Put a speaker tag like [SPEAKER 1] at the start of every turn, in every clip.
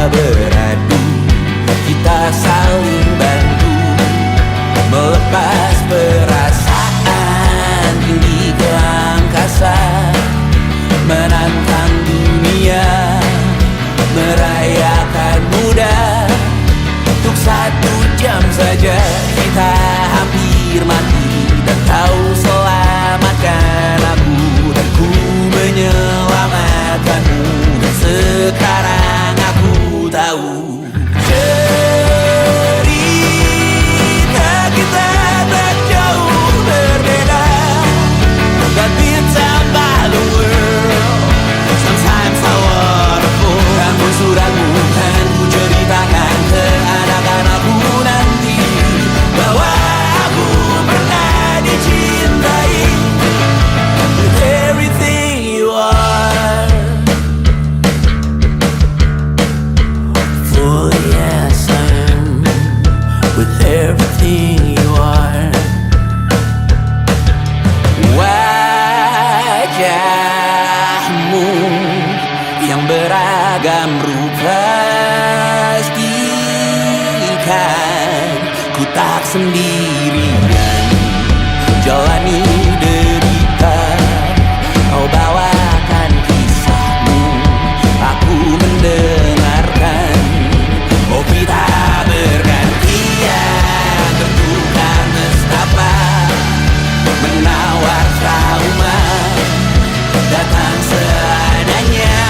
[SPEAKER 1] beradu, kita saling bantu melepas perasaan tinggi ke angkasa, menantang dunia, merayakan muda. Untuk 1 jam saja kita hampir mati, dan kau selamatkan aku, dan ku menyelamatkanmu. Dan sekarang aku tahu cerita kita tak jauh berbeda. But it's about the world. Sometimes I wanna fall. Namun suratmu kan ku ceritakan ke anak-anakku nanti, bahwa aku pernah dicintai with everything you are. For yes I am with everything you are. Wajahmu yang beragam rupa pastikan ku tak sendirian jalani derita. Kau bawakan kisahmu, aku mendengarkan. Oh kita bergantian bertukar nestapa, menawar trauma datang seadanya.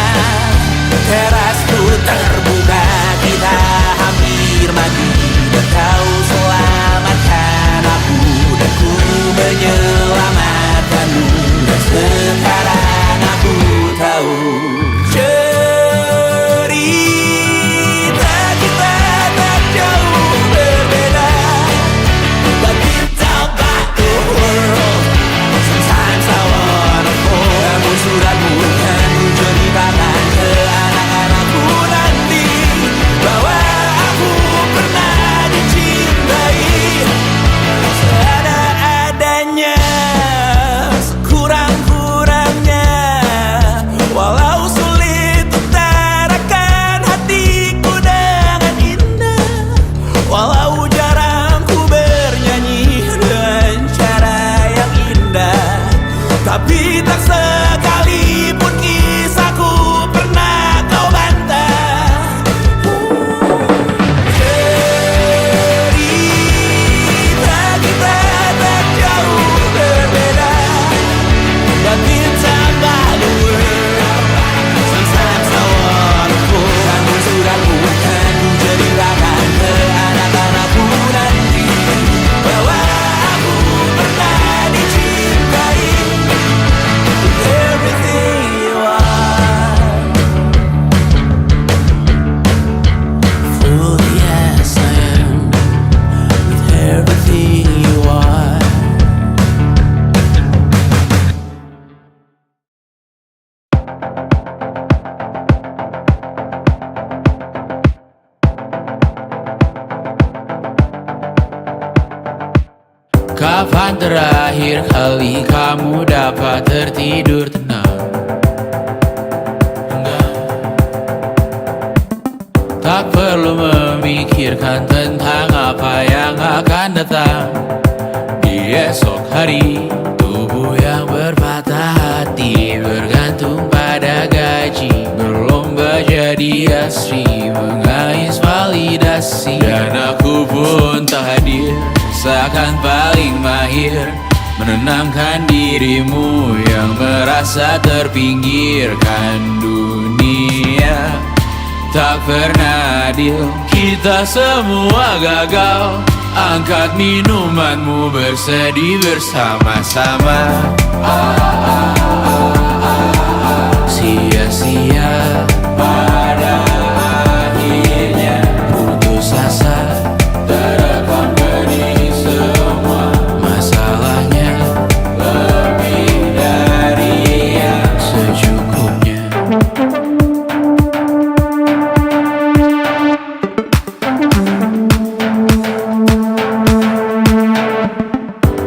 [SPEAKER 1] Terasku terbuka, kita hampir mati, dan kau selamatkan aku, dan ku menyelamatkanmu. Dan sekarang aku tahu cerita kita tak jauh berbeda. But it's about the world. Sometimes I wanna fall. Namun suratmu kan ku ceritakan ke anak-anakku nanti, bahwa aku pernah dicintai seada-adanya, sekurang-kurangnya. Walau sulit utarakan hatiku dengan indah, walau jarang ku bernyanyi dengan cara yang indah, tapi tak sekalipun kisahku pernah kau bantah. Cerita kita tak jauh berbeda, but it's about the world. Sometimes I wanna fall. Namun suratmu kan ku ceritakan ke anak-anakku nanti, bahwa aku pernah dicintai with everything you are. Full yes I am with everything you are.
[SPEAKER 2] Kapan terakhir kali kamu dapat tertidur tenang? Enggak. Tak perlu memikirkan tentang apa yang akan datang di esok hari. Tubuh yang berpatah hati bergantung pada gaji, berlomba jadi asri, mengais validasi. Dan aku pun tak hadir, seakan paling mahir menenangkan dirimu yang merasa terpinggirkan dunia. Tak pernah adil, kita semua gagal. Angkat minumanmu, bersedih bersama-sama. Sia-sia pada akhirnya putus asa, terekam benih semua masalahnya, lebih dari yang secukupnya.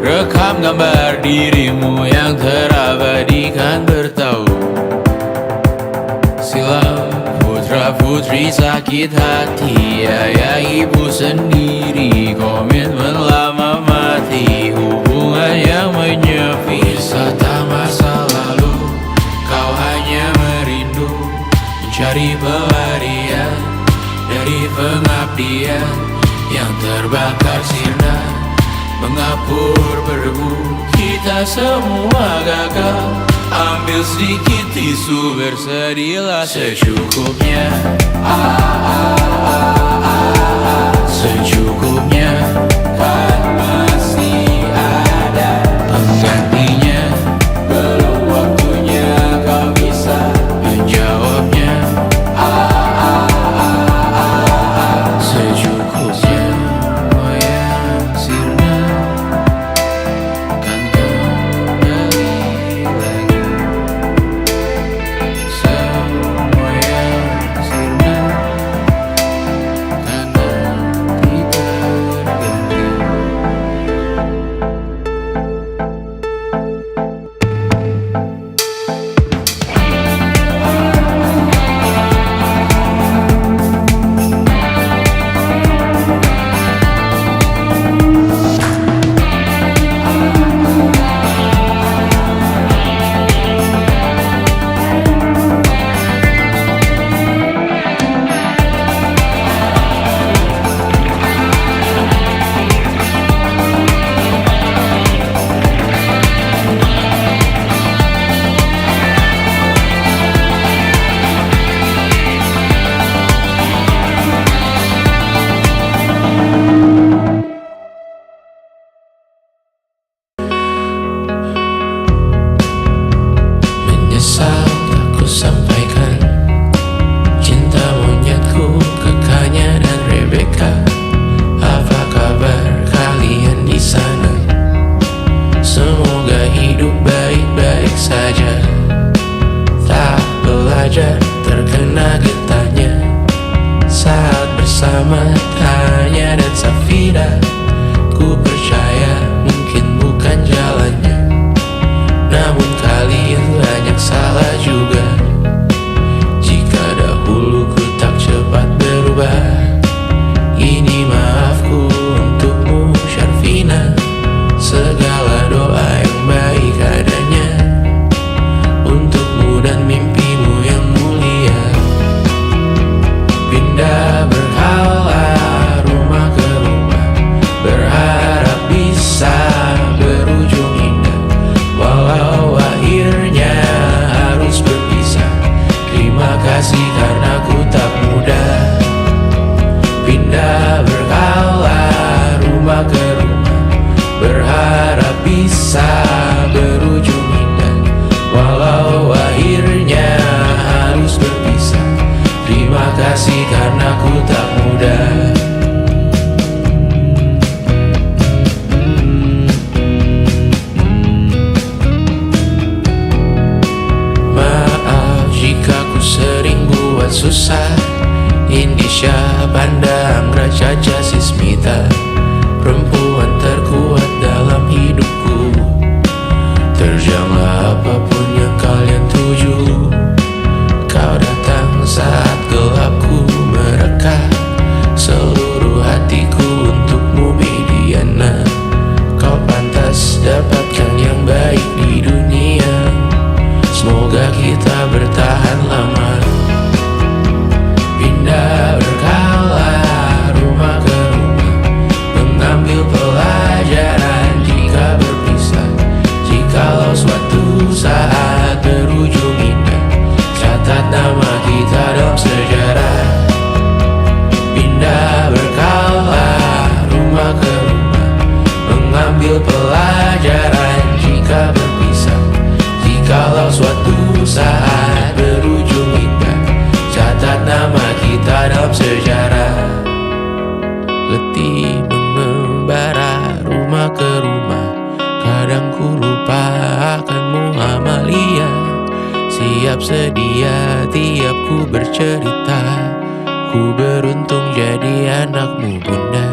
[SPEAKER 2] Rekam gambar dirimu yang terabadikan bertahun. Sila putri sakit hati, ayah ibu sendiri, komitmen lama mati, hubungan yang menyepi. Wisata masa lalu, kau hanya merindu, mencari pelarian dari pengabdian yang terbakar sirna, mengapur berdebu. Kita semua gagal, ambil sedikit tisu, bersedihlah secukupnya. Secukupnya, kan masih ada penggantinya. Belum waktunya kau bisa menjawabnya. Secukupnya, wayang sirna kan kembali lagi. Semua yang sirna kan nanti berganti. Menyesal aku sampaikan cinta monyetku ke Kanya dan Rebecca. Apa kabar kalian di sana? Semoga hidup baik-baik saja. Tak belajar terkena getahnya saat bersama Tanya dan Safira. Ku percaya mungkin bukan jalannya, namun kalian banyak salah juga. Jika dahulu ku tak cepat berubah, ini maafku untukmu Syarfina. Segala doa yang baik adanya untukmu dan mimpimu yang mulia. Pindah berhala rumah ke rumah, berharap bisa berujung indah. Walau akhirnya harus berpisah, terima kasih karena ku tak mudah. Pindah berkala rumah ke rumah, berharap bisa berujung indah. Walau akhirnya harus berpisah, terima kasih karena ku tak mudah. Maaf jika ku sering buat susah. Indisha, Banda, Anggra, Caca, Sismita, perempuan terkuat dalam hidupku. Terjanglah apapun yang kalian tuju. Kau datang saat gelapku mereka. Seluruh hatiku untukmu Mediana. Kau pantas dapatkan yang baik di dunia. Semoga kita bertahan lama. Pindah berkala rumah ke rumah, mengambil pelajaran jika berpisah. Jikalau suatu saat berujung indah, catat nama kita dalam sejarah. Pindah berkala rumah ke rumah, mengambil pelajaran jika berpisah. Jikalau suatu saat berujung indah, catat nama kita dalam sejarah. Letih mengembara rumah ke rumah, kadang ku lupa akanmu Amalia. Siap sedia tiap ku bercerita, ku beruntung jadi anakmu bunda.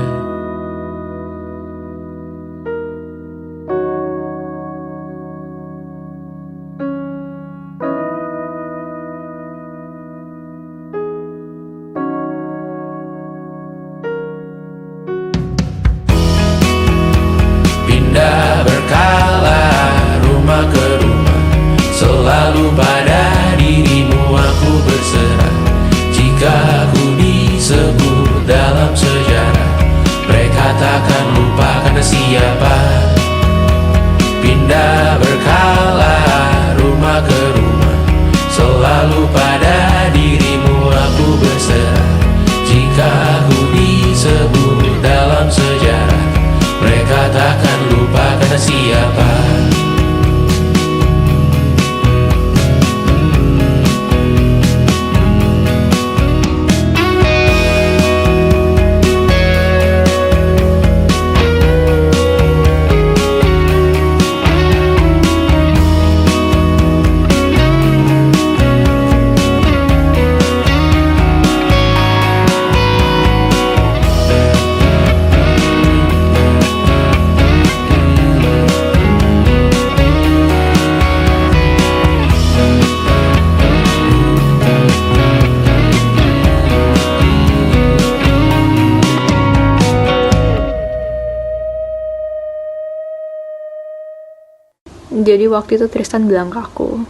[SPEAKER 3] Jadi waktu itu Tristan bilang ke aku,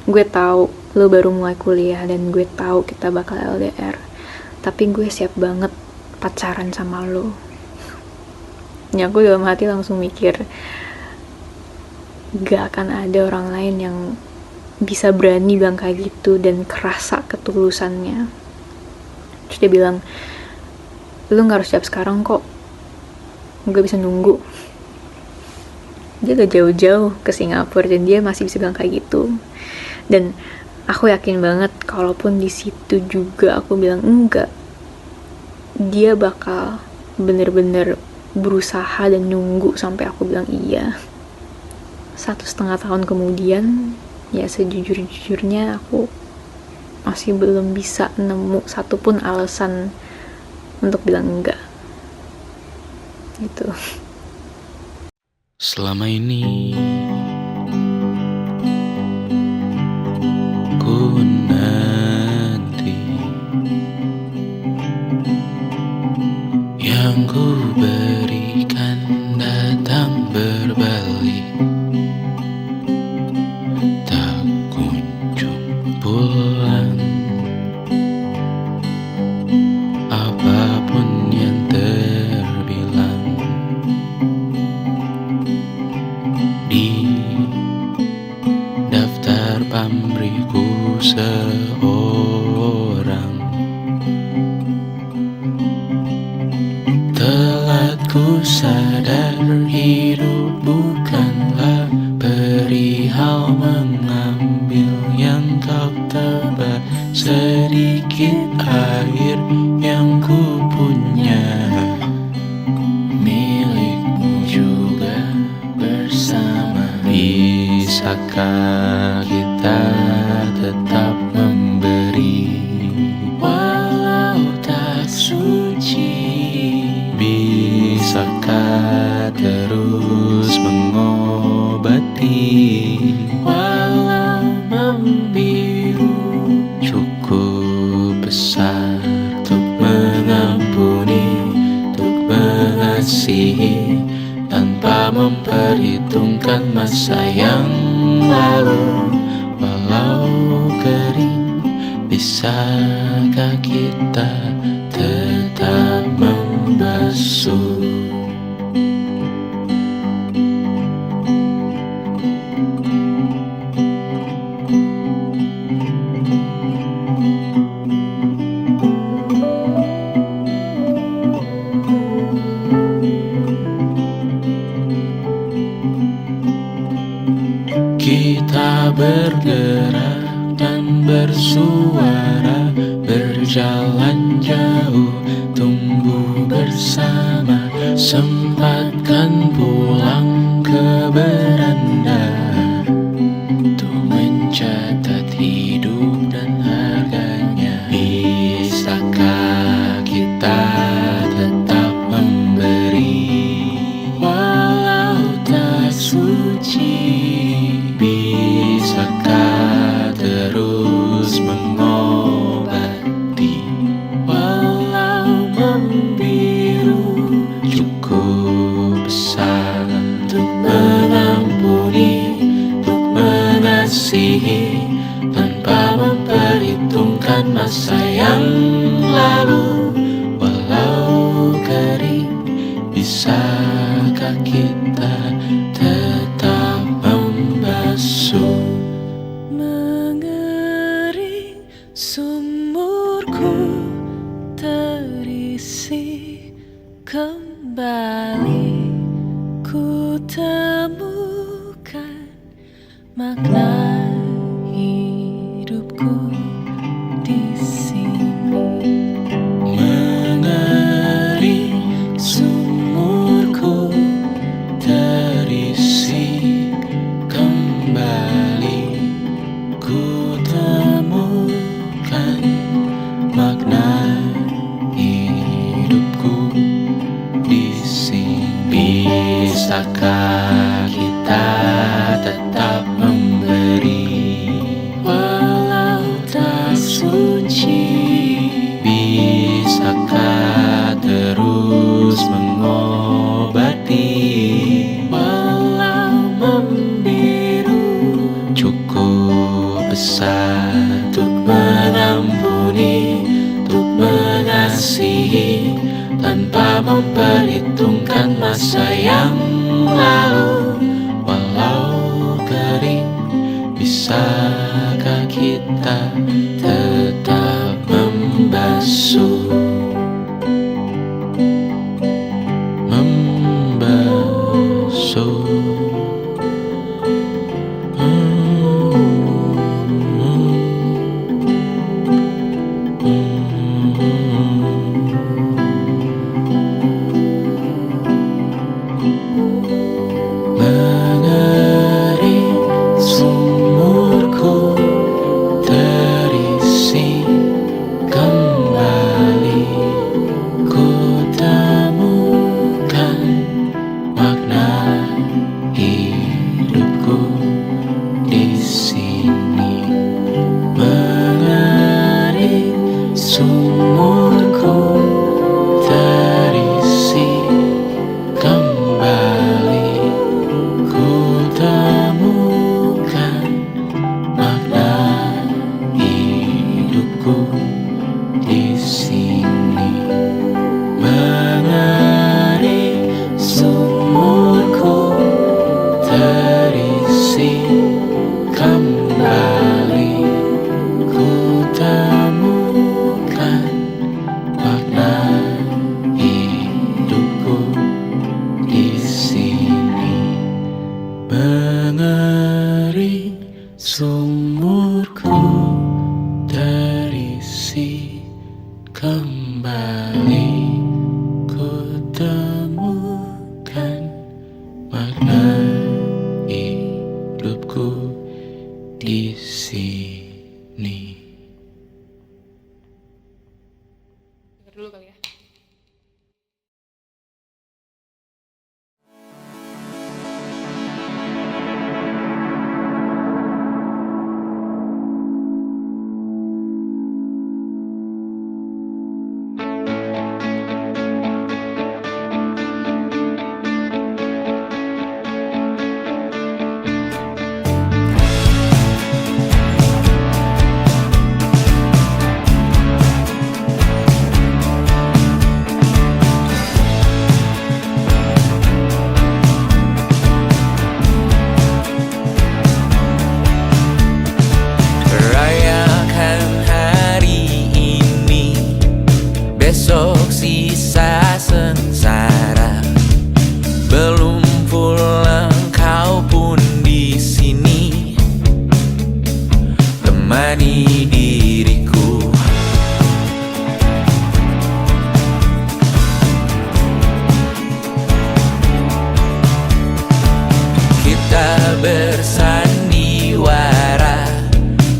[SPEAKER 3] gue tahu lo baru mulai kuliah dan gue tahu kita bakal LDR, tapi gue siap banget pacaran sama lo. Ya aku dalam hati langsung mikir, gak akan ada orang lain yang bisa berani bilang kayak gitu dan kerasa ketulusannya. Terus dia bilang, lo gak harus siap sekarang kok, gue bisa nunggu. Dia gak jauh-jauh ke Singapura dan dia masih bisa bilang kayak gitu. Dan aku yakin banget kalaupun di situ juga aku bilang enggak, dia bakal bener-bener berusaha dan nunggu sampai aku bilang iya. 1,5 tahun kemudian, ya sejujur-jujurnya aku masih belum bisa nemu satupun alasan untuk bilang enggak. Gitu.
[SPEAKER 2] Selama ini ku nanti yang ku berikan datang berbalik, tak kunjung pulang. Apapun yang terbilang di daftar pamrihku seorang, telah ku sadar hidup bukanlah perihal mengambil yang kau tebar. Sedikit air yang ku punya milikmu juga bersama. Bisakah kita tetap memberi walau tak suci? Bisakah terus mengobati walau membiru? Cukup besar untuk mengampuni, untuk mengasihi, tanpa memperhitungkan masa yang lalu. Walau kering, bisakah kita tetap membasuh? Kita bergerak dan bersuara, berjalan jauh, tumbuh bersama. Sempatkan pulang ke beranda untuk mencatat hidup dan harganya. Bisakah kita tetap memberi walau tak suci? Bisakah terus mengobati walau membiru? Cukup besar untuk mengampuni, untuk mengasihi, tanpa memperhitungkan masa yang lalu. Walau kering, bisakah kita tetap membasuh?
[SPEAKER 4] Mengering sumurku terisi kembali, ku temukan makna hidupku di sini.
[SPEAKER 2] Mengering sumurku terisi kembali, ku temukan makna hidupku di sini. Bisakah kita tetap memberi walau tak suci? memperhitungkan masa yang lalu. Walau kering, bisakah kita tetap membasuh? Membasuh. Mengering sumurku terisi kembali, ku temukan makna hidupku di sini. Mengering sumurku terisi kembali, ku temukan makna hidupku di sini. Mengering sumurku terisi kembali, ku temukan makna hidupku di sini. Mengering sumurku terisi kembali, ku temukan makna hidupku di sini.
[SPEAKER 3] Dengar dulu kali ya.
[SPEAKER 1] Rayakan hari ini, besok sisa sengsara. Belum pulang kau pun di sini, temani diriku. Kita bersandiwara,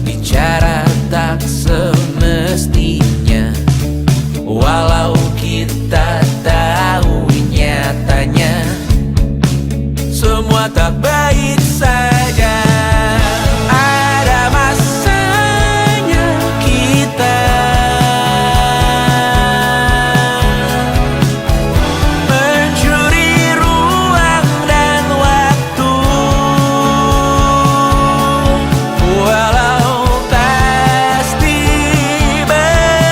[SPEAKER 1] bicara tak semestinya. Walau kita tahu nyatanya semua tak baik saja. Ada masanya kita mencuri ruang dan waktu. Walau pasti berat,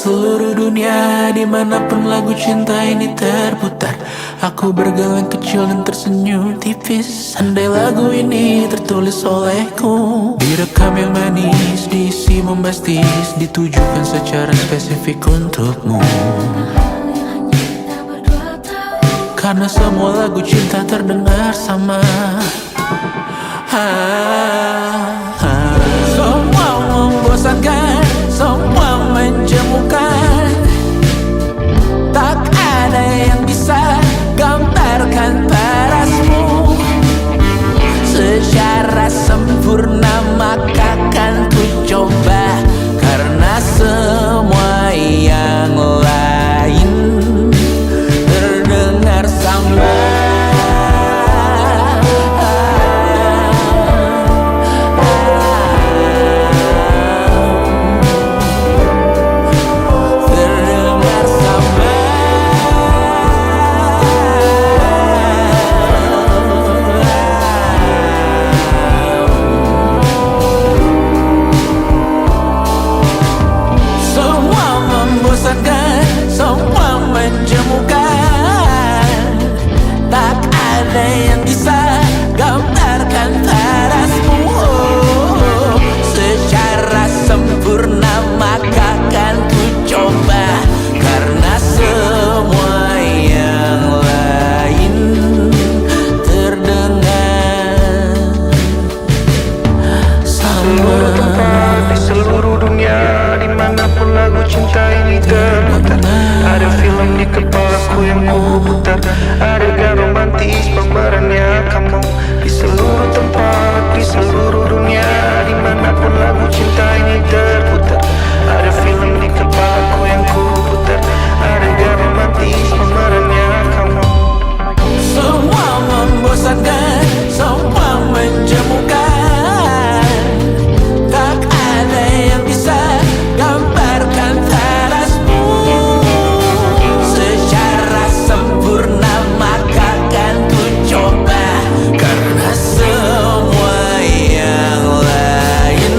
[SPEAKER 1] seluruh dunia, dimanapun lagu cinta ini terputar, aku bergeleng kecil dan tersenyum tipis. Andai lagu ini tertulis olehku, direkam yang manis, diisi bombastis, ditujukan secara spesifik untukmu. Karena semua lagu cinta terdengar sama. Semua membosankan, semua menjemukan, tak ada yang bisa gambarkan parasmu secara sempurna. Maka kan ku coba, karena semua yang lain terdengar sama. Semua menjemukan, tak ada yang bisa gambarkan parasmu secara sempurna. Maka kan ku coba, karena semua yang lain terdengar sama.
[SPEAKER 5] Di seluruh dunia, dimanapun lagu cinta ini terputar, ada film di kepalaku yang ku putar, adegan romantis pemerannya kamu. Di seluruh tempat, di seluruh dunia, dimanapun lagu cinta ini terputar, ada film di kepalaku yang ku putar, adegan romantis pemerannya kamu.
[SPEAKER 1] Semua membosankan, semua menjemukan, tak ada yang bisa gambarkan parasmu secara sempurna. Maka kan ku coba, karena semua yang lain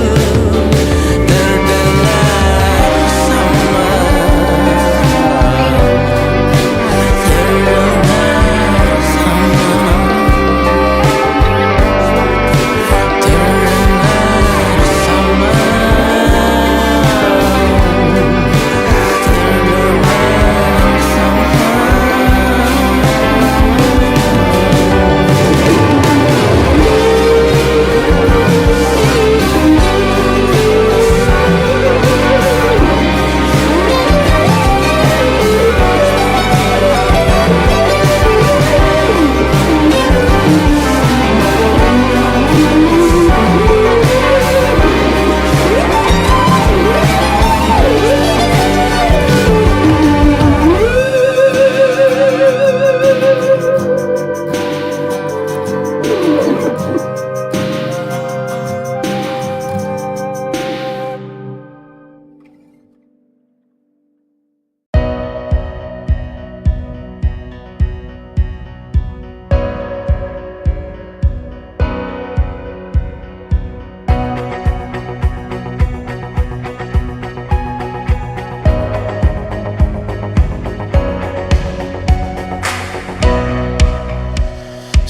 [SPEAKER 1] terdengar sama. Terdengar sama. Terdengar sama.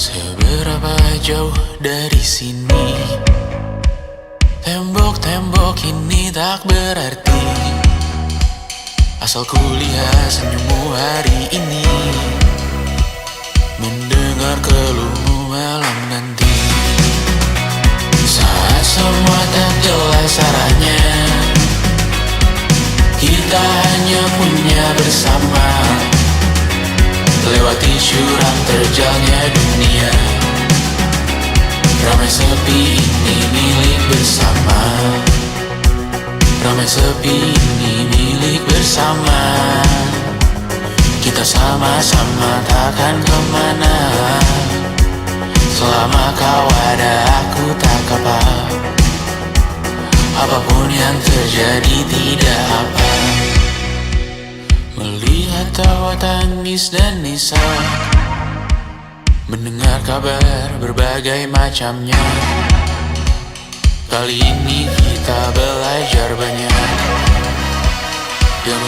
[SPEAKER 1] Seberapa jauh dari sini, tembok-tembok ini tak berarti, asal ku lihat senyummu hari ini, mendengar keluhmu malam nanti. Saat semua tak jelas arahnya, kita hanya punya bersama, lewati jurang terjalnya dunia. Ramai sepi ini milik bersama, ramai sepi ini milik bersama. Kita sama-sama takkan kemana, selama kau ada aku tak apa. Apapun yang terjadi tidak apa. Melihat tawa tangis dan nisa, mendengar kabar berbagai macamnya. Kali ini kita belajar banyak yang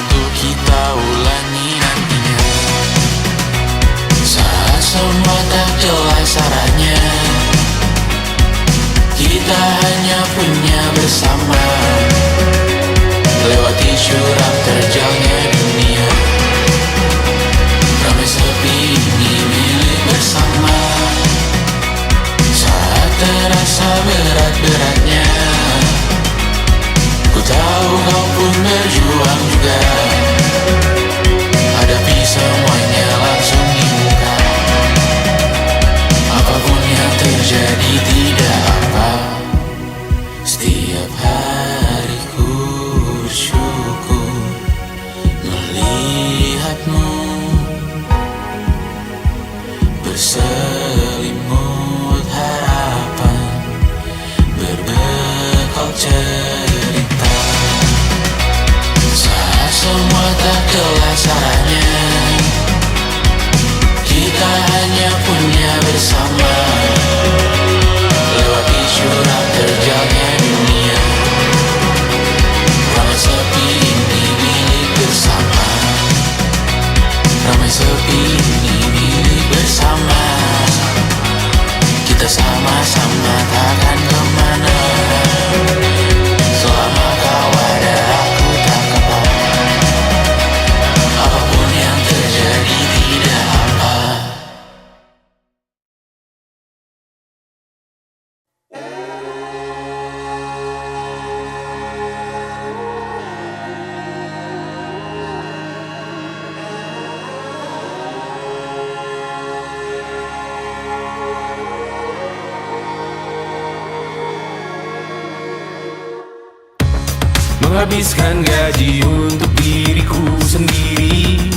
[SPEAKER 2] Menghabiskan gaji untuk diriku sendiri,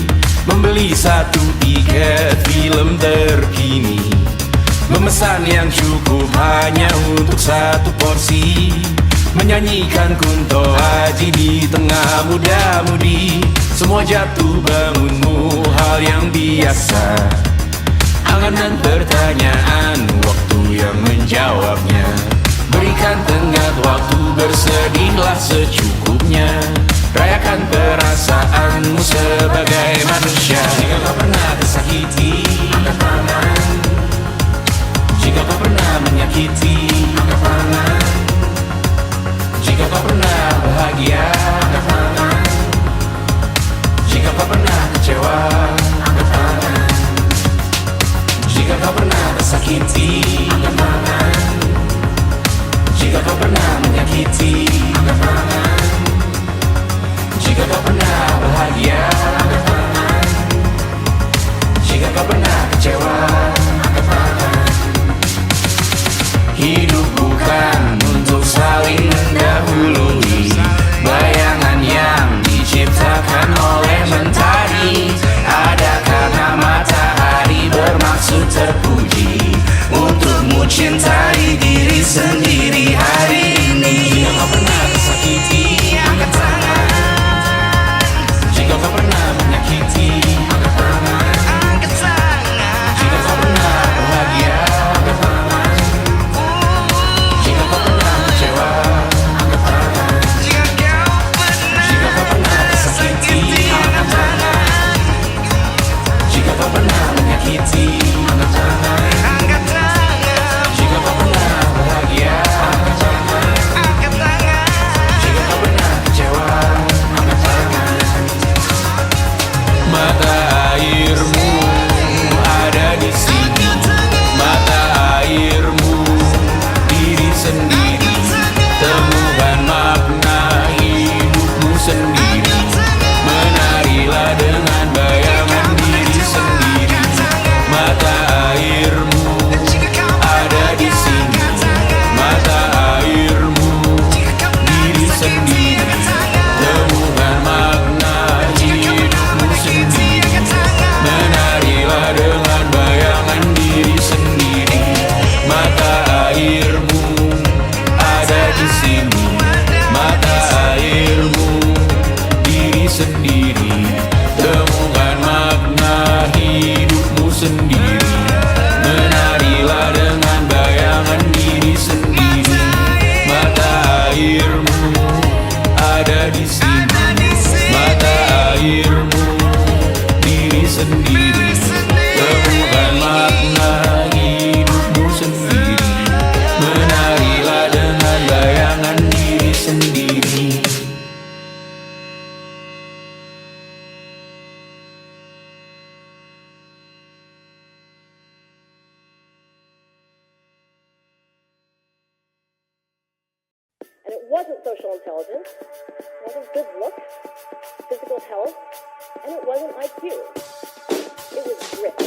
[SPEAKER 2] membeli satu tiket film terkini, memesan yang cukup hanya untuk satu porsi, menyanyikan Kunto Aji di tengah muda-mudi. Semua jatuh bangunmu hal yang biasa, angan dan pertanyaan, waktu yang menjawabnya. Berikan tenggat waktu, bersedihlah secukupnya. Rayakan perasaanmu sebagai manusia. Jika kau pernah tersakiti, angkat tangan. Jika kau pernah menyakiti, angkat tangan. Jika kau pernah bahagia, angkat tangan. Jika kau pernah kecewa, angkat tangan. Jika kau pernah tersakiti, angkat tangan. Jika kau pernah menyakiti, angkat tangan. Jika kau pernah bahagia, angkat tangan. Jika kau pernah kecewa, angkat tangan. Hidup bukan untuk saling mendahului, bayangan yang diciptakan oleh mentari. Ada karena matahari bermaksud terpuji, untukmu cintai diri sendiri hari ini. Jika kau pernah tersakiti, angkat tangan. Jika kau pernah menyakiti, angkat tangan. Jika kau pernah bahagia, angkat tangan. Jika kau pernah kecewa, angkat tangan. Jika kau pernah tersakiti, angkat tangan. Jika kau pernah menyakiti, angkat tangan. Jika kau pernah bahagia, angkat tangan. Jika kau pernah kecewa, angkat tangan. Mata airmu ada di sini, mata airmu diri sendiri. Temukan makna hidupmu sendiri. Menarilah dengan bayangan diri sendiri. Mata airmu ada di sini, mata airmu diri sendiri. Temukan makna hidupmu sendiri. Menarilah dengan bayangan diri sendiri. Mata airmu ada di sini, mata airmu diri sendiri. Temukan makna hidupmu sendiri. Menarilah dengan bayangan diri sendiri. Mata airmu ada di sini, mata airmu diri sendiri. Temukan makna hidupmu sendiri. Menarilah dengan bayangan diri sendiri.
[SPEAKER 6] And it wasn't social intelligence, it wasn't good looks, physical health, and it wasn't IQ. It was grit.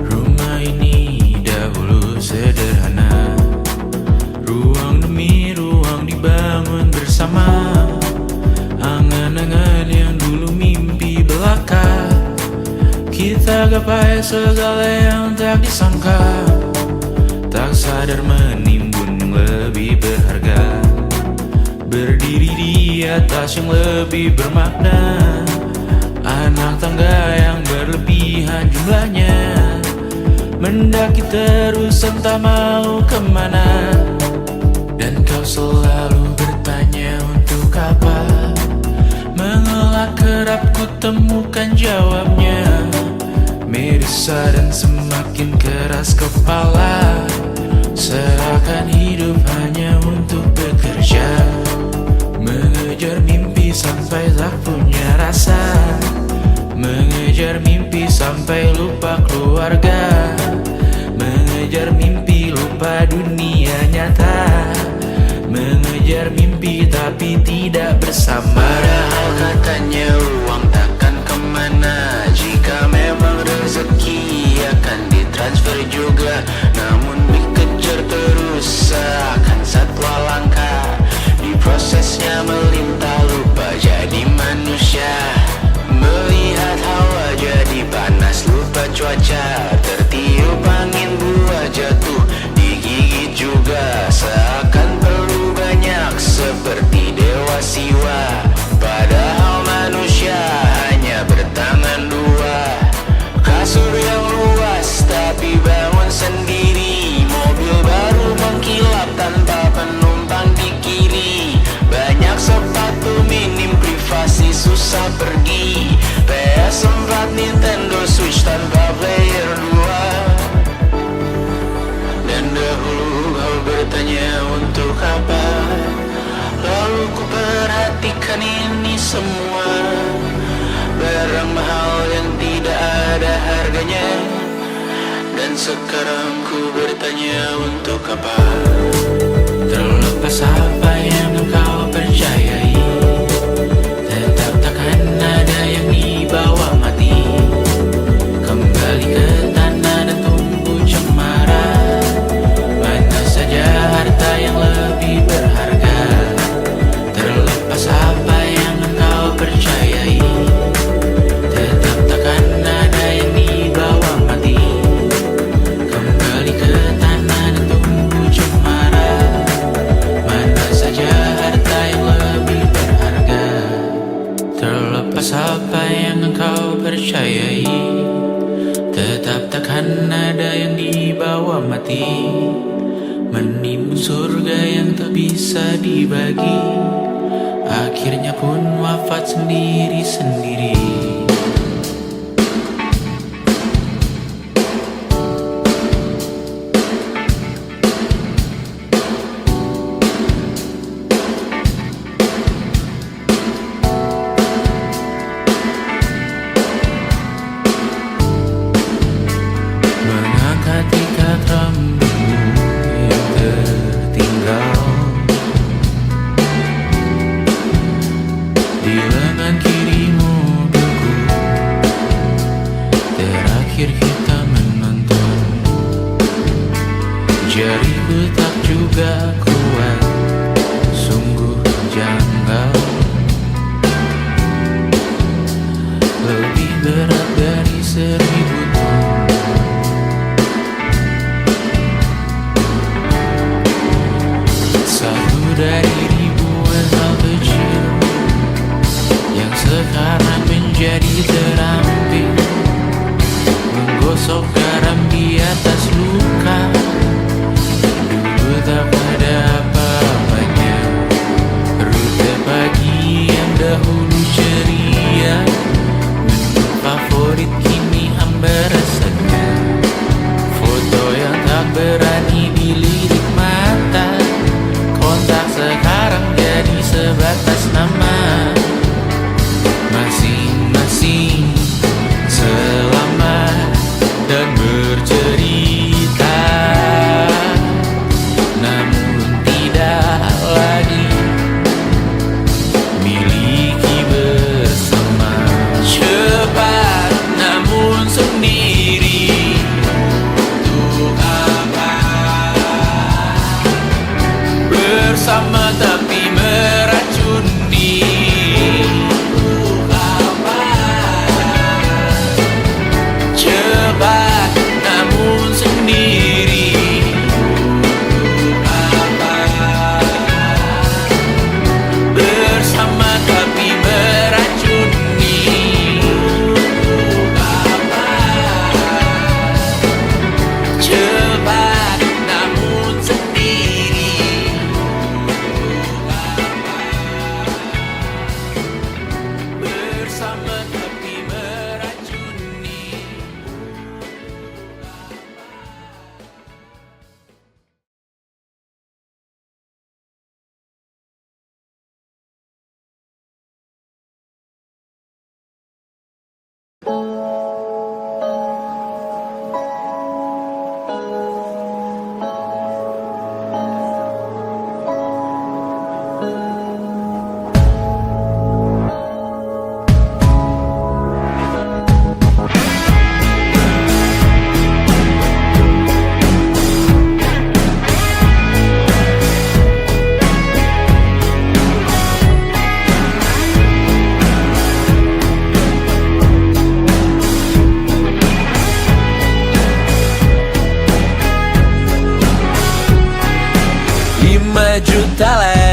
[SPEAKER 2] Rumah ini dahulu sederhana, ruang demi ruang dibangun bersama. Angan-angan yang dulu mimpi belaka, kita gapai segala yang tak disangka. Tak sadar menimbun yang lebih berharga, berdiri di atas yang lebih bermakna. Anak tangga yang berlebihan jumlahnya, mendaki terus entah mau kemana. Dan kau selalu bertanya untuk apa, mengelak kerap ku temukan jawabnya. Merisa dan semakin keras kepala, seakan hidup hanya untuk bekerja. Mengejar mimpi sampai tak punya rasa, mengejar mimpi sampai lupa keluarga, mengejar mimpi lupa dunia nyata. tapi tidak bersama. Padahal katanya uang takkan kemana, jika memang rezeki akan ditransfer juga. Namun dikejar terus seakan satwa langka, di prosesnya melintah lupa jadi manusia. Melihat hawa jadi panas lupa cuaca, tertiup angin buah jatuh digigit juga. Seakan perlu banyak seperti dewa siwa, padahal manusia hanya bertangan dua. Kasur yang luas tapi bangun sendiri, mobil baru mengkilap tanpa penumpang di kiri. Banyak sepatu minim privasi susah pergi, PS4 Nintendo Switch tanpa player 2. Dan dahulu kau bertanya untuk apa, lalu ku perhatikan ini semua. Barang mahal yang tidak ada harganya, dan sekarang ku bertanya untuk apa. Terlepas apa yang engkau percayai, tetap takkan ada yang dibawa mati. Kembali ke tanah dan tumbuh cemara, mana saja harta yang lebih berharga. Terlepas apa yang engkau percayai, tetap takkan ada yang dibawa mati. Kembali ke tanah dan tumbuh cemara, mana saja harta yang lebih berharga. Terlepas apa yang engkau percayai, tetap takkan ada yang dibawa mati. Menimbun surga yang tak bisa dibagi, akhirnya pun wafat sendiri-sendiri. Mengangkat ikat rambutmu yang tertinggal di lengan kiri mobilku, terakhir kita menonton. Jariku tak juga kuat, sungguh janggal. Lebih berat dari 1000 ton. Satu dari ribuan hal kecil yang sekarang menjadi terampil, menggosok garam di atas luka. Dulu tak ada apa-apanya, rute pagi yang dahulu ceria, menu favorit kini hambar rasanya. Foto yang tak berani dilirik mata, kontak sekarang jadi sebatas nama. Masing-masing selamat dan bercerita, namun tidak lagi miliki bersama. Cepat namun sendiri, untuk apa? Bersama tapi meracuni, untuk apa? Cepat namun sendiri, untuk apa? Bersama tapi meracuni, untuk apa? Cepat namun sendiri, bersama tapi meracuni.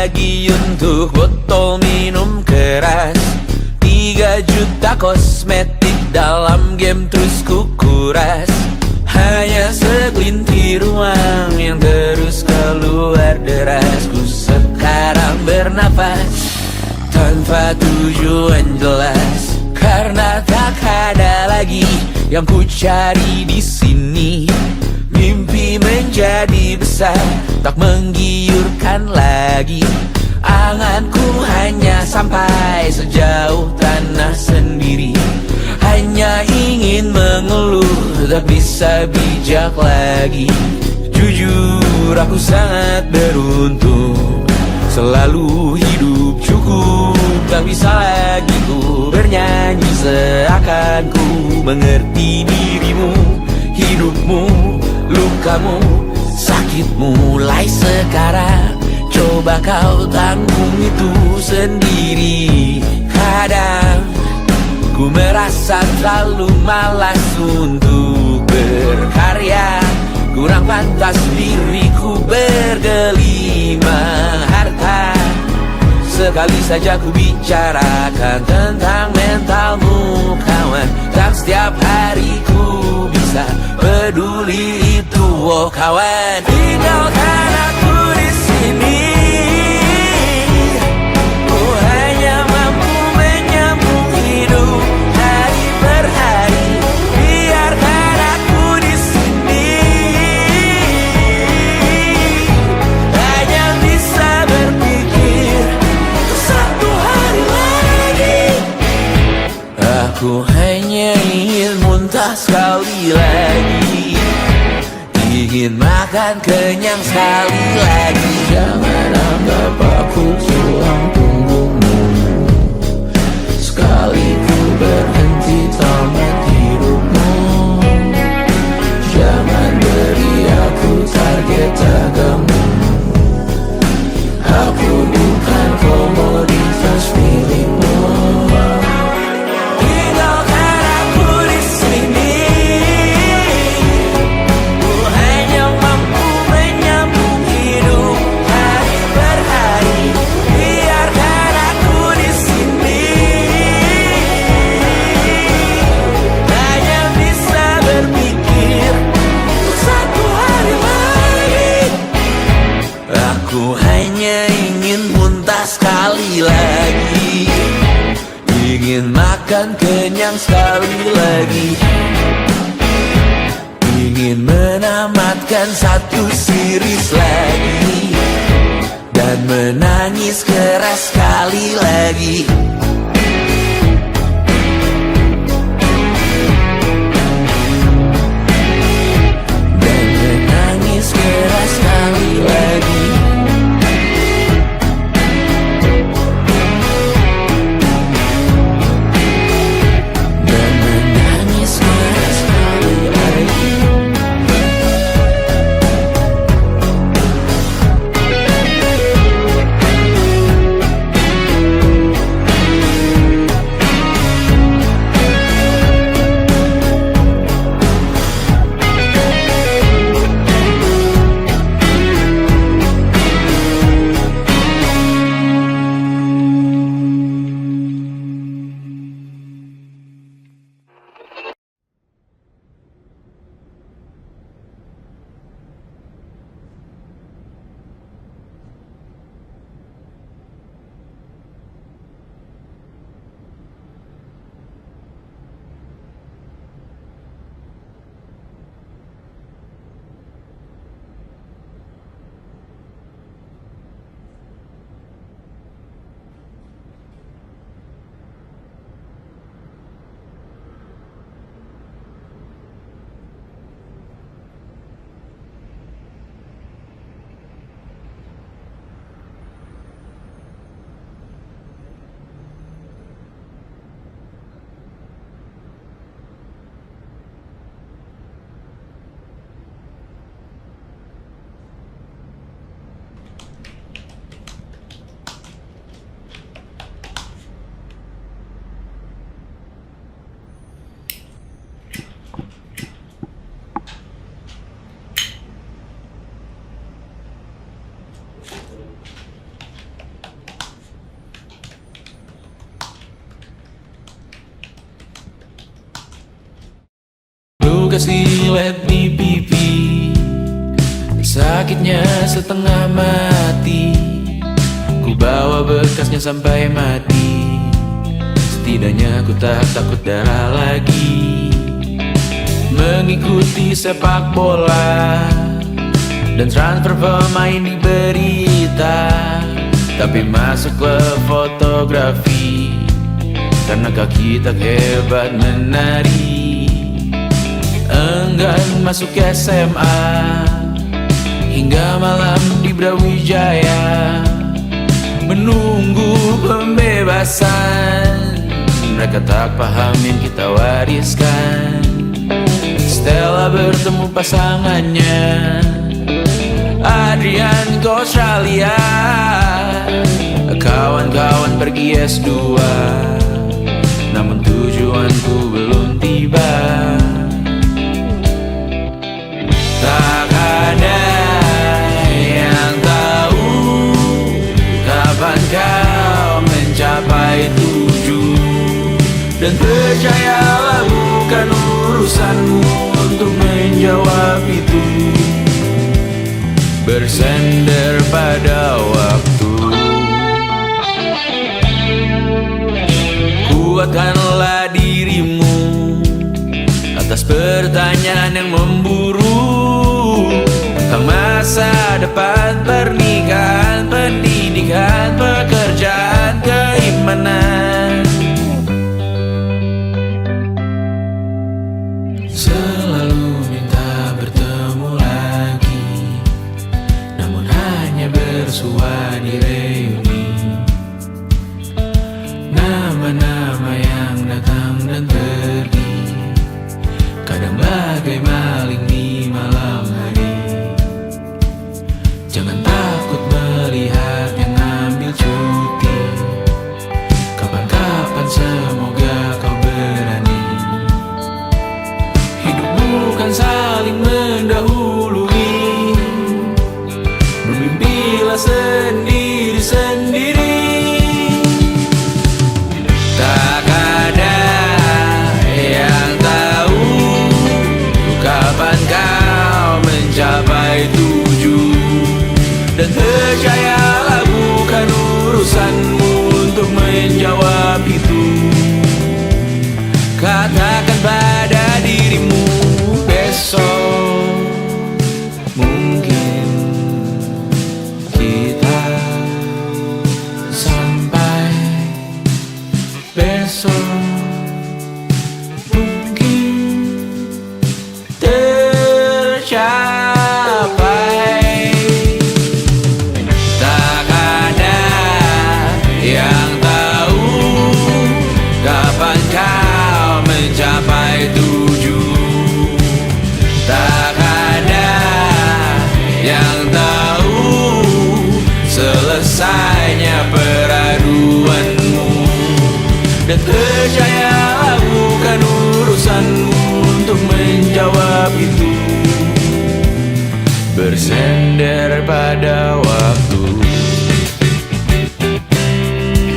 [SPEAKER 2] lagi untuk botol minum keras. 3 juta kosmetik dalam game terus kukuras. Hanya segelintir uang yang terus keluar deras. Ku sekarang bernafas tanpa tujuan jelas, karena tak ada lagi yang ku cari di sini. Mimpi menjadi besar, tak menggiurkan lagi. Anganku hanya sampai sejauh tanah sendiri. Hanya ingin mengeluh, tak bisa bijak lagi. Jujur aku sangat beruntung, selalu hidup cukup. Tak bisa lagi ku bernyanyi seakan ku mengerti dirimu. Hidupmu, lukamu, sakitmu mulai sekarang. Coba kau tanggung itu sendiri. Kadang ku merasa terlalu malas untuk berkarya. Kurang pantas diriku bergelima harta. Sekali saja ku bicarakan tentang mentalmu kawan. Tak setiap hari ku bisa peduli itu, oh kawan. Tinggalkan aku di sini. Ku hanya mampu menyambung hidup hari per hari. Biarkan aku di sini. Hanya bisa berpikir satu hari lagi. Aku hanya ingin muntah sekali lagi, ingin makan kenyang sekali lagi. Jangan anggap aku tulang punggungmu. Sekali ku berhenti tamat hidupmu. Jangan beri aku target agama. Aku bukan komoditas milikmu. Tinggalkan aku di sini. Ku hanya mampu menyambung hidup hari per hari. Biarkan aku di sini. Hanya bisa berpikir satu hari lagi. Aku hanya ingin muntah sekali lagi, ingin makan kenyang sekali lagi, ingin menamatkan satu series lagi, dan menangis keras sekali lagi. Dan menangis keras sekali lagi. Dan menangis keras sekali lagi.
[SPEAKER 1] luka silet di pipi, sakitnya setengah mati. Ku bawa bekasnya sampai mati. Setidaknya ku tak takut darah lagi. Mengikuti sepak bola dan transfer pemain di berita, tapi masuk klub fotografi karena kaki tak hebat menari. Enggan masuk SMA hingga malam di Brawijaya, menunggu pembebasan. Mereka tak paham yang kita wariskan. Stella bertemu pasangannya, Adrian ke Australia. Kawan-kawan pergi S2, namun tujuanku belum tiba. Tak ada yang tahu kapan kau mencapai tujuh. Dan percayalah bukan urusanmu untuk menjawab itu. Bersender pada waktu. Kuatkanlah dirimu atas pertanyaan yang memburu tentang masa depan, pernikahan, pendidikan, pekerjaan, keimanan. Selalu minta bertemu lagi, namun hanya bersua di reuni. Nama-nama yang datang dan pergi, kadang bagai maling di malam hari. Jangan takut melihat yang ambil cuti. Kapan-kapan semoga kau berani. Hidup bukan saling mendahului. Bermimpilah sendiri-sendiri. Tak ada yang tahu kapan kau mencapai tujuh. Dan percayalah bukan urusanmu untuk menjawab itu. Katakan pada dirimu besok mungkin kita sampai. Besok mungkin tercapai. Tak ada yang tahu kapan kau mencapai tujuh. Tak ada yang tahu selesainya peraduanmu. Dan percayalah bukan urusanmu untuk menjawab itu. Bersender pada waktu.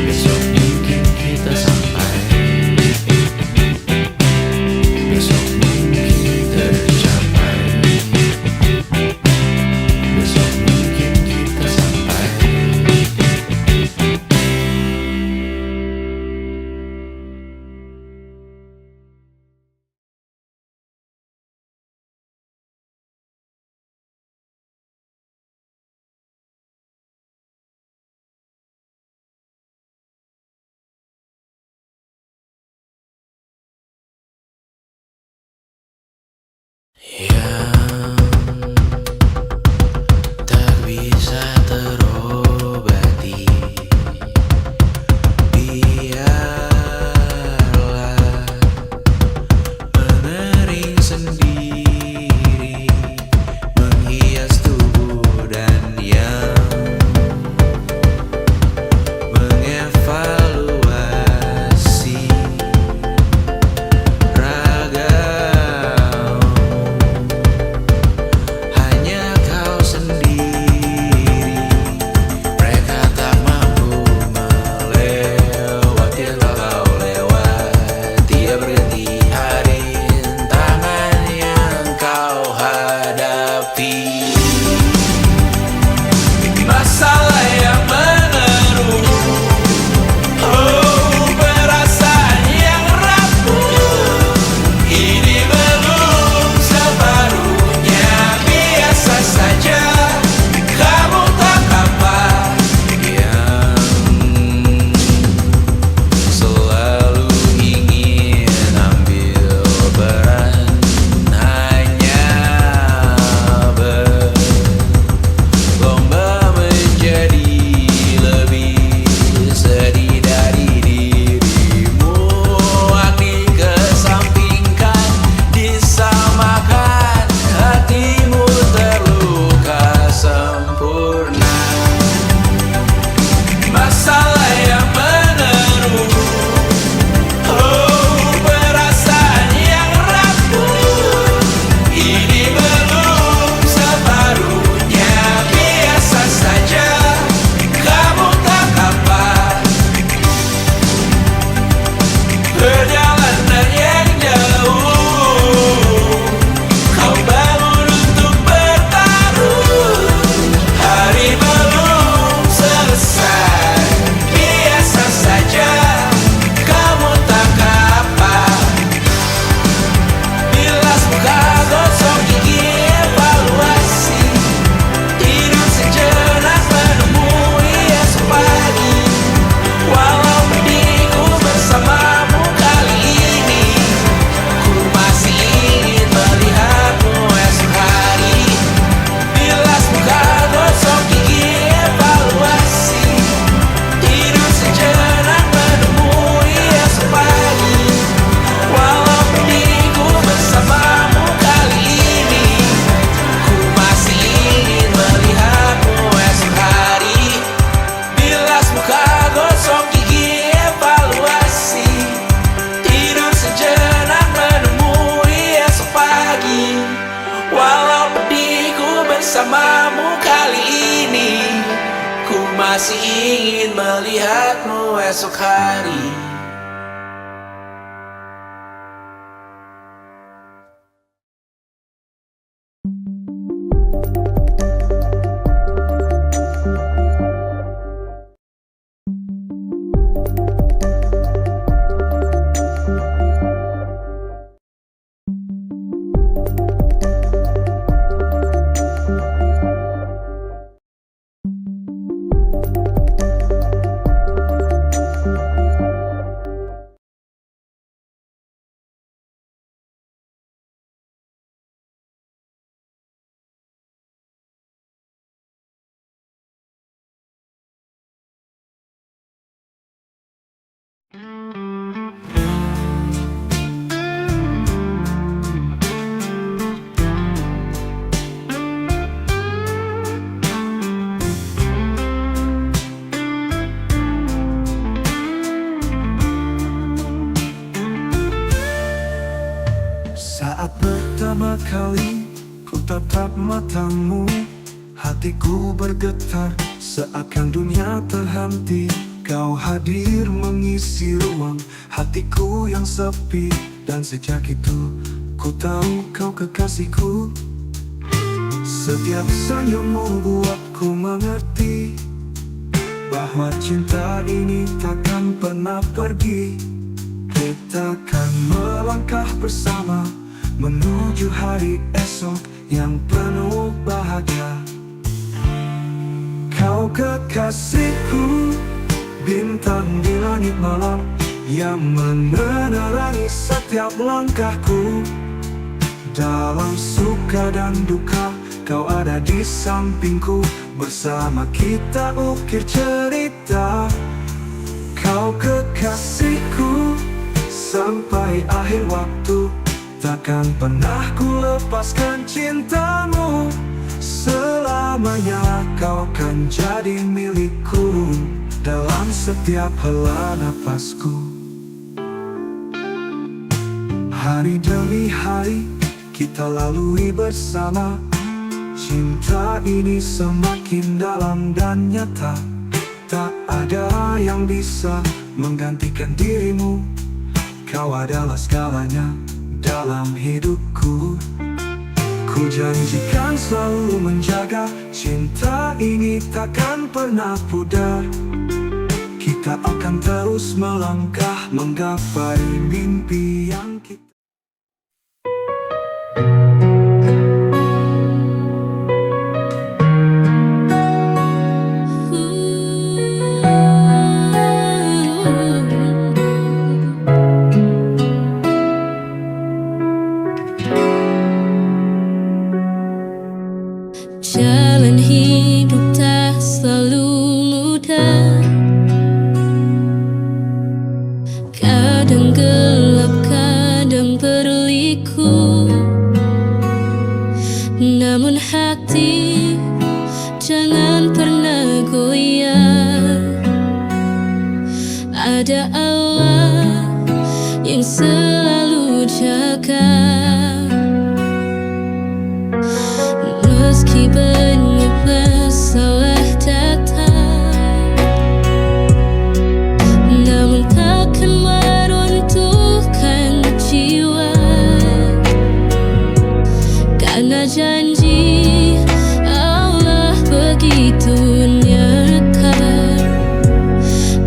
[SPEAKER 1] Besok mungkin kita sampai. Besok mungkin tercapai. Besok mungkin kita sampai. Yang tak bisa terobati, biarlah mengering sendiri, menghias tubuh dan yang mengevaluasi ragam masih ingin melihatmu esok hari.
[SPEAKER 2] Saat pertama kali ku tatap matamu, hatiku bergetar seakan dunia terhenti. Kau hadir mengisi ruang hatiku yang sepi, dan sejak itu ku tahu kau kekasihku. Setiap senyummu buatku mengerti bahwa cinta ini takkan pernah pergi. Kita akan melangkah bersama menuju hari esok yang penuh bahagia. Kau kekasihku, bintang di langit malam yang menerangi setiap langkahku. Dalam suka dan duka, kau ada di sampingku. Bersama kita ukir cerita. Kau kekasihku, sampai akhir waktu takkan pernah ku lepaskan cintamu. Selamanya kau kan jadi milikku dalam setiap hela napasku. Hari demi hari kita lalui bersama. Cinta ini semakin dalam dan nyata. Tak ada yang bisa menggantikan dirimu. Kau adalah segalanya dalam hidupku. Ku janjikan selalu menjaga cinta ini takkan pernah pudar. Kita akan terus melangkah menggapai mimpi yang kita.
[SPEAKER 4] Jalan hidup tak selalu mudah. Kadang gelap, kadang berliku. Namun hati jangan pernah goyah. Ada Allah yang selalu jaga. Meski banyak masalah datang, namun takkan meruntuhkan jiwa. Karena janji Allah begitu nyata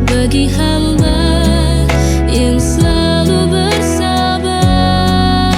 [SPEAKER 4] bagi hamba yang selalu bersabar.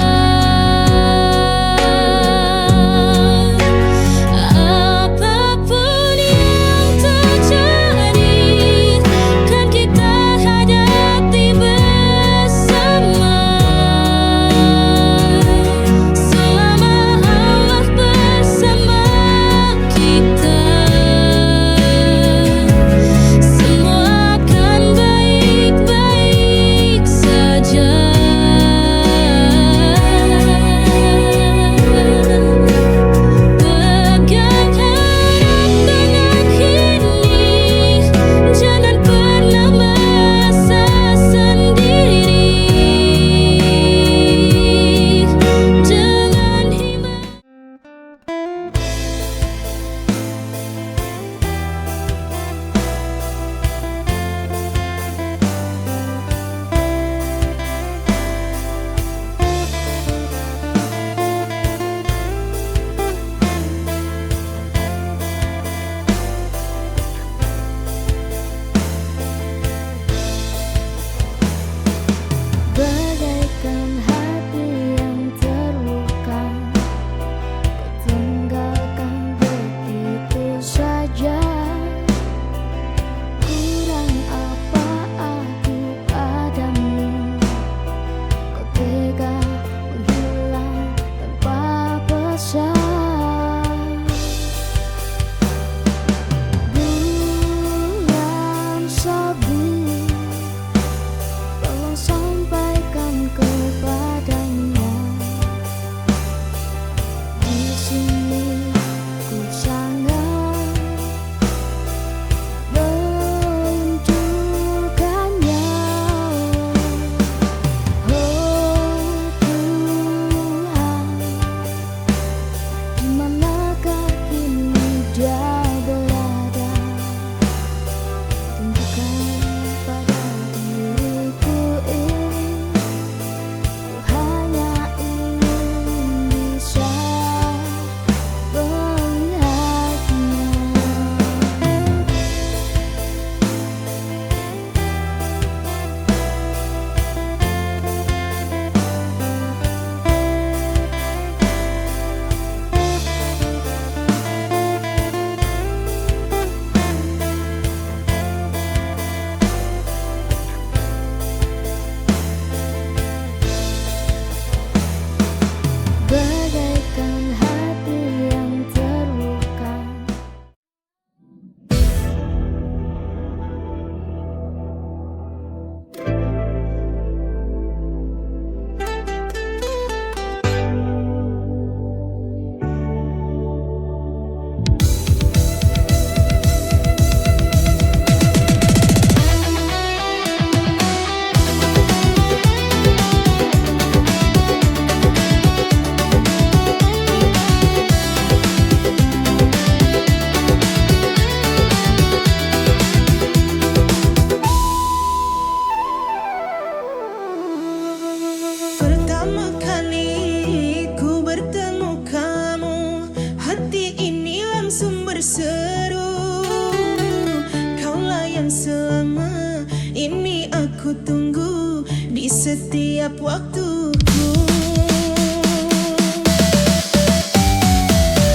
[SPEAKER 7] selama ini aku tunggu di setiap waktuku.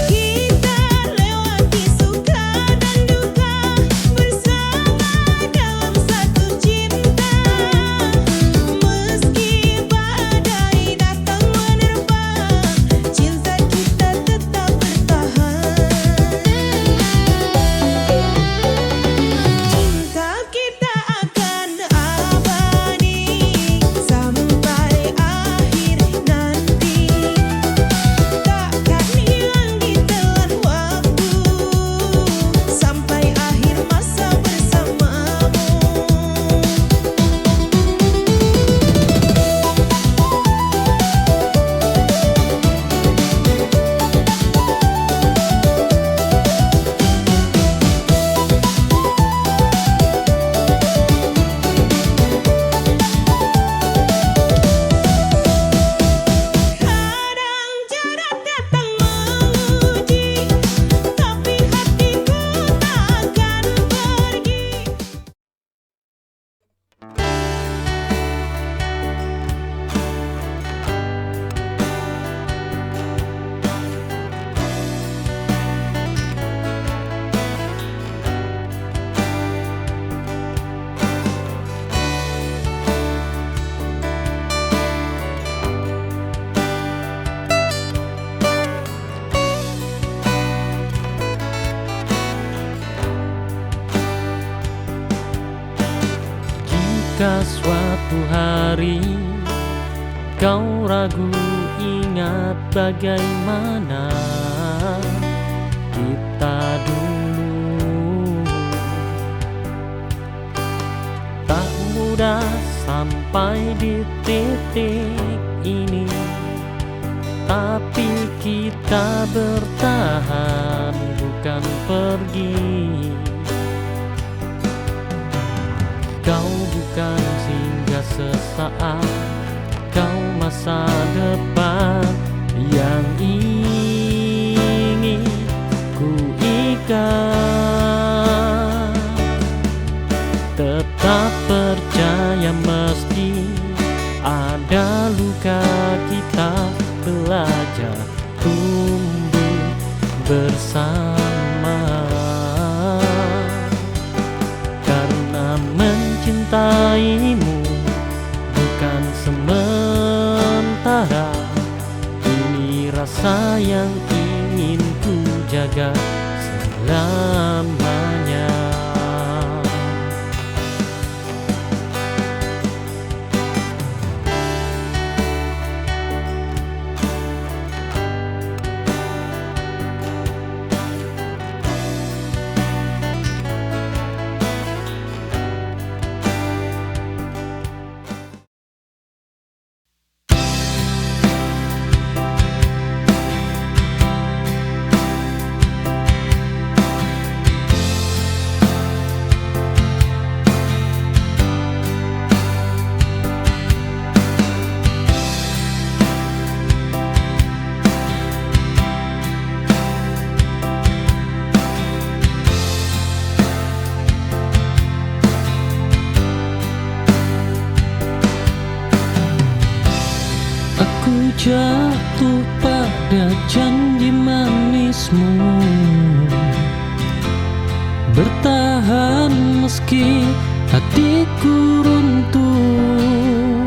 [SPEAKER 7] Kita lewati suka dan duka bersama dalam satu cinta. Meski badai datang menerpa, cinta kita tetap bertahan. Cinta kita akan abadi sampai akhir nanti. Takkan hilang di telan waktu sampai akhir masa bersamamu. Kadang jarak datang menguji, tapi hatiku takkan pergi.
[SPEAKER 8] Jika suatu hari kau ragu, ingat bagaimana kita dulu. Tak mudah sampai di titik ini, tapi kita bertahan bukan pergi. Kau bukan singgah sesaat, kau masa depan yang ingin ku ikat. Tetap percaya meski ada luka, kita belajar tumbuh bersama. Karena mencintaimu bukan sementara, ini rasa yang ingin ku jaga selamanya. Aku jatuh pada janji manismu, bertahan meski hatiku runtuh.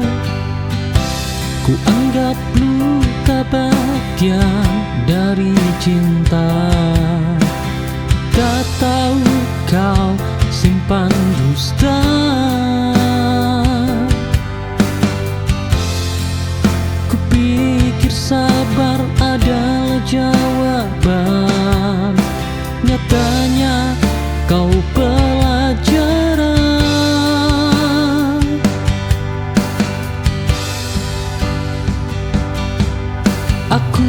[SPEAKER 8] Ku anggap luka bagian dari cinta. Tak tahu kau simpan dusta. Kupikir sabar adalah jawaban, nyatanya kau pelajaran. Aku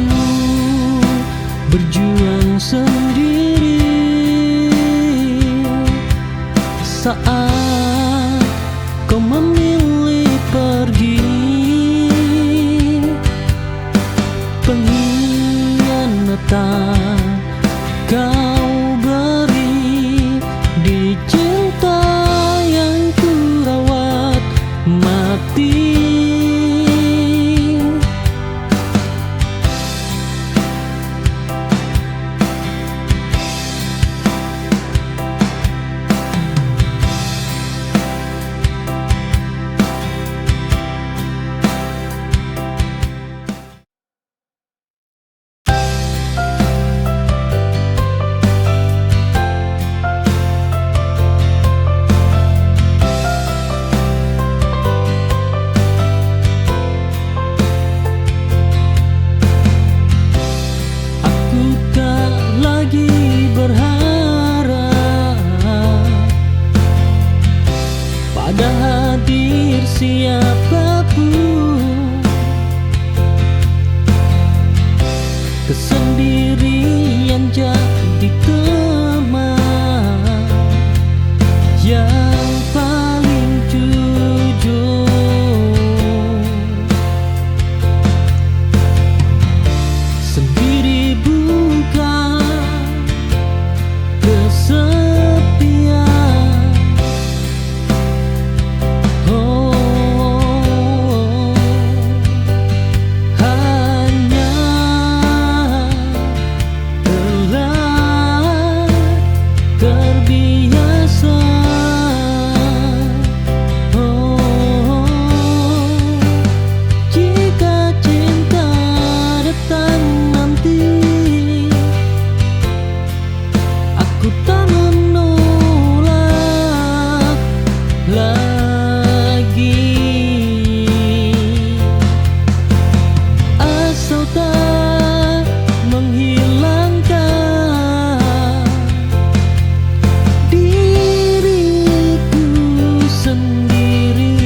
[SPEAKER 8] berjuang sendiri saat kau memilih pergi. Pengkhianatan kau beri di cinta. ada hadir siapapun, kesendirian jadi teman yang paling jujur. Sendiri bukan kesepian, oh, hanya telah terbiasa. Oh, jika cinta datang nanti, aku tak menolak lagi, asal tak menghilangkan diriku sendiri.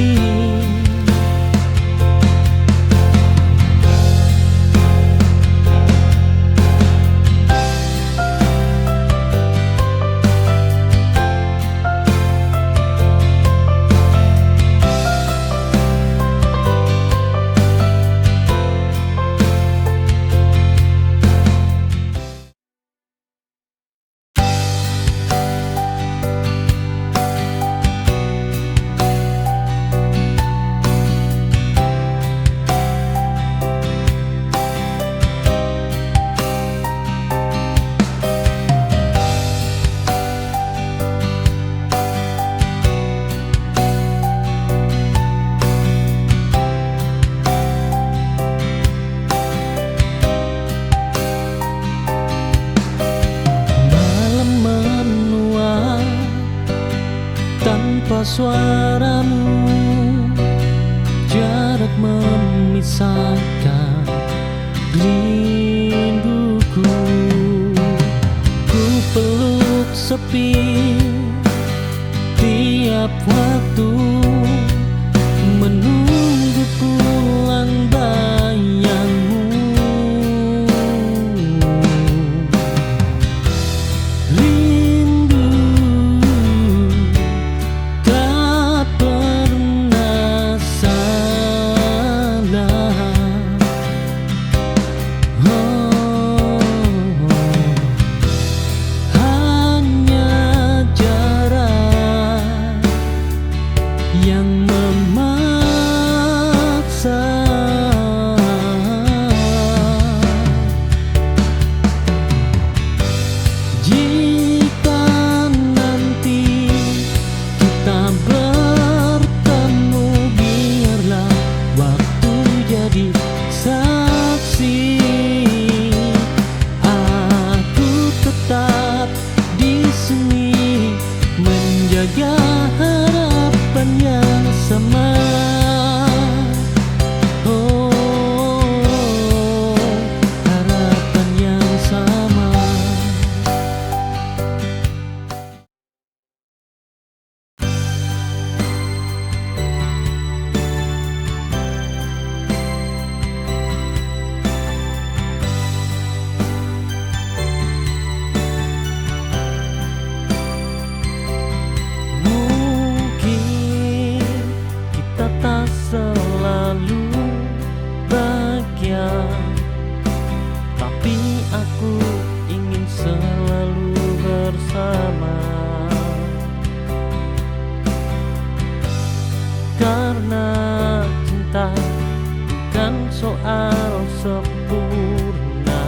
[SPEAKER 8] Malam menua tanpa suaramu, jarak memisahkan rinduku. Ku peluk sepi tiap waktu, menunggu pulang bayangmu. Rindu tak pernah salah, oh, hanya jarak yang memaksa. Jika nanti kita bertemu, biarlah waktu jadi saksi. Aku tetap di sini menjaga harapan yang sama. Oh, harapan yang sama. Mungkin kita tak selalu bahagia, tapi aku ingin selalu bersama. Karena cinta bukan soal sempurna,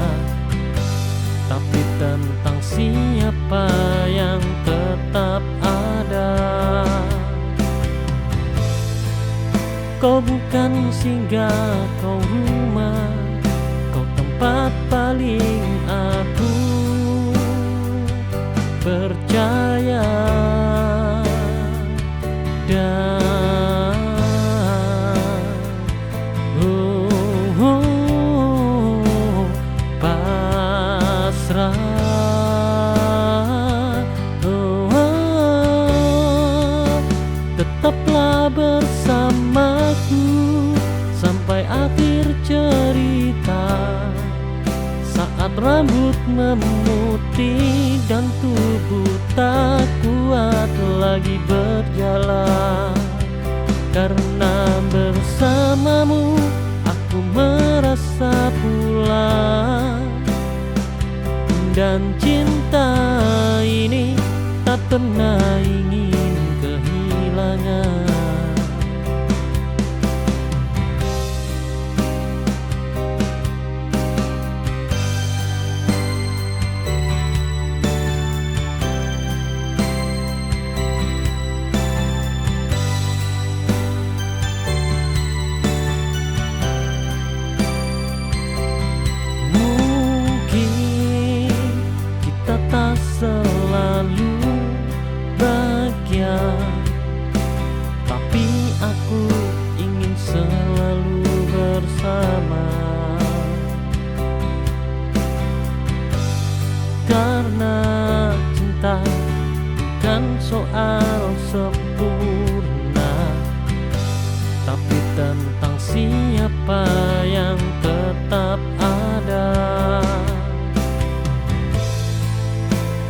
[SPEAKER 8] tapi tentang siapa yang tetap ada. Kau bukan singgah, kau rumah, kau tempat paling aku percaya. Dan pasrah, tetaplah bersamaku sampai akhir cerita. Saat rambut memutih dan tubuh tak kuat lagi berjalan, karena bersamamu aku merasa pulang. Dan cinta ini tak pernah ingin kehilangan. Selalu bahagia, tapi aku ingin selalu bersama. Karena cinta bukan soal sempurna, tapi tentang siapa yang tetap ada.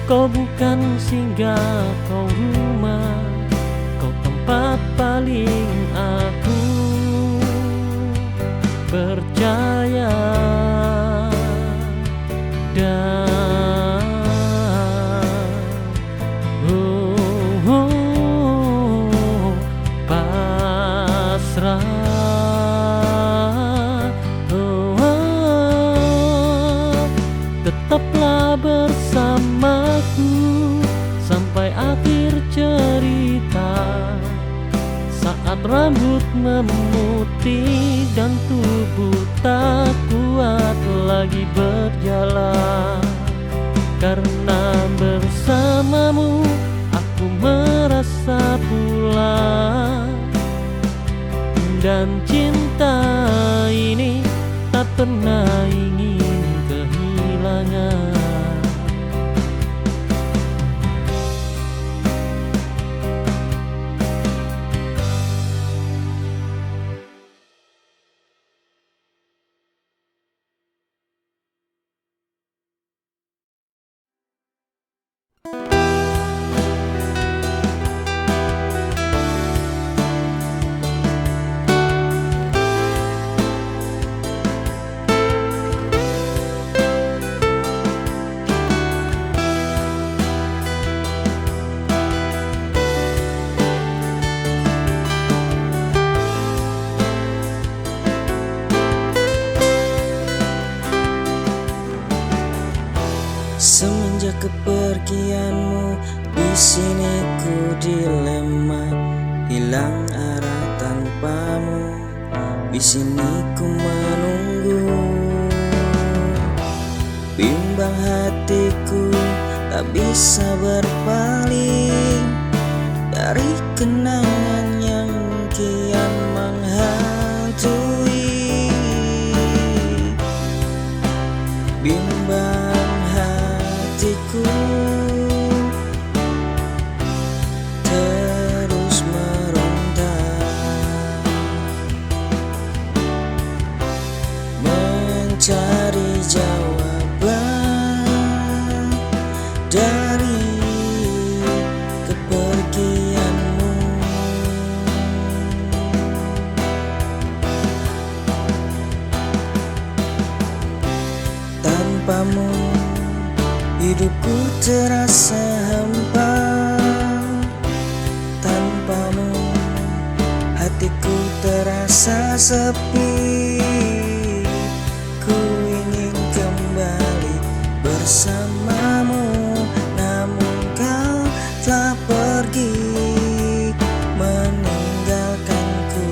[SPEAKER 8] Kau bukan singgah, kau rumah, kau tempat paling aku percaya. Dan pasrah, tetaplah bersamaku sampai akhir cerita. Saat rambut memutih dan tubuh tak kuat lagi berjalan, karena bersamamu aku merasa pulang. Dan cinta ini tak pernah ingin kehilangan.
[SPEAKER 9] Semenjak kepergianmu, di sini ku dilema, hilang arah tanpamu. Di sini ku menunggu, bimbang hatiku tak bisa berpaling dari kenangan yang kian menghantui. Bimbang hatiku terus meronta, mencari jawaban dari kepergianmu. Tanpamu hidupku terasa hampa, tanpamu hatiku terasa sepi. Ku ingin kembali bersamamu, namun kau telah pergi meninggalkanku.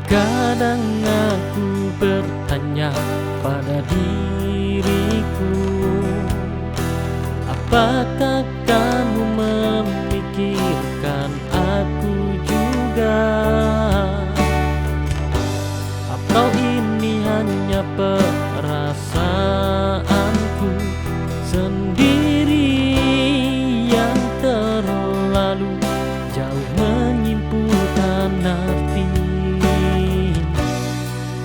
[SPEAKER 8] Kadang aku bertanya pada diriku, apakah kamu memikirkan aku juga? Atau ini hanya perasaanku sendiri yang terlalu jauh menyimpulkan arti?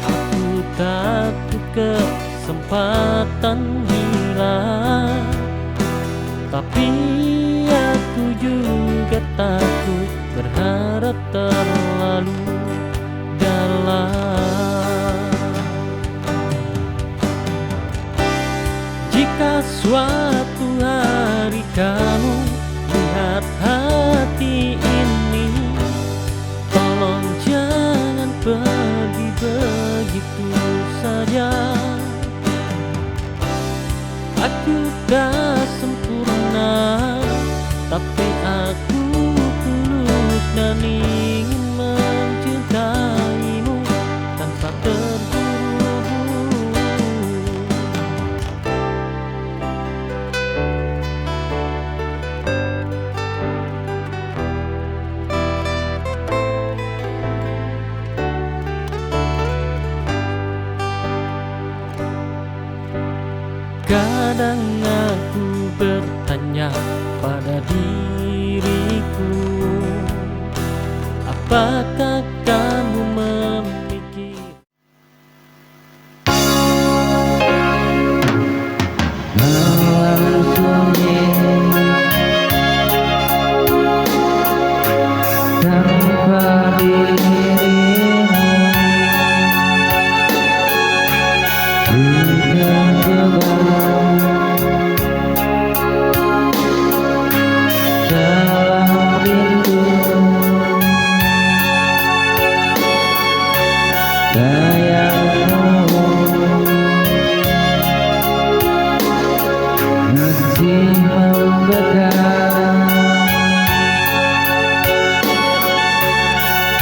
[SPEAKER 8] Aku takut kesempatan hilang, tapi aku juga takut berharap terlalu dalam. Jika suatu hari kamu lihat hati ini, tolong jangan pergi begitu saja. Aku tak sempurna, tapi aku tulus dan ingin mencintaimu tanpa terburu-buru. Kadang aku bertanya pada diriku, apakah kamu memikir
[SPEAKER 10] malam sunyi tanpa dirimu, bukan beban dalam rindu. Sayangmu masih membekas,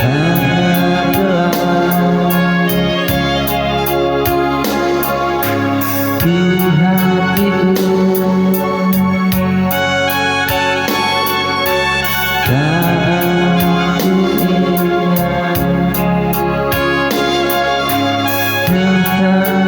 [SPEAKER 10] hanya gelap di hatiku. Tak aku ingat tentang